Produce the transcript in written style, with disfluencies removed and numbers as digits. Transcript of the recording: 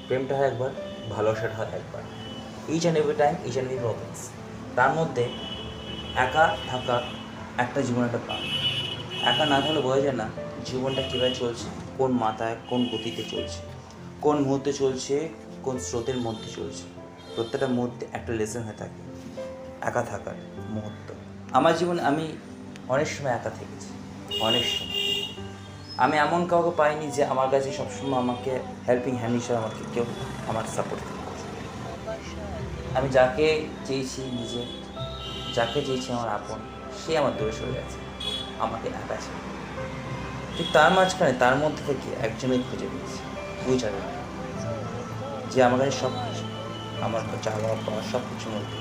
প্রেমটা হয় একবার, ভালোবাসাটা হয় একবার। Each and every time, each and every problems. তার মধ্যে একা থাকা একটা জীবন একটা পাপ। একা না থাকলে বোঝা যায় না জীবনটা কীভাবে চলছে, কোন মাথায় কোন গতিতে চলছে, কোন মুহূর্তে চলছে, কোন স্রোতের মধ্যে চলছে। প্রত্যেকটা মুহূর্তে একটা লেসন হয়ে থাকে একা থাকার মুহূর্ত। আমার জীবনে আমি অনেক সময় একা থেকেছি, অনেক সময়। আমি এমন কাউকে পাইনি যে আমার কাছে সবসময় আমাকে হেল্পিং হ্যান্ড হিসেবে আমাকে কেউ আমার সাপোর্ট করেছে। আমি যাকে চেয়েছি নিজে, যাকে চেয়েছি আমার আপন, সে আমার দূরে সরে গেছে, আমাকে একা ছেড়ে। ঠিক তার মাঝখানে তার মধ্যে থেকে একজনই খুঁজে পেয়েছি, বুঝাবে যে আমার কাছে সব কিছু, আমার চাওয়া পাওয়া সব কিছুর মধ্যে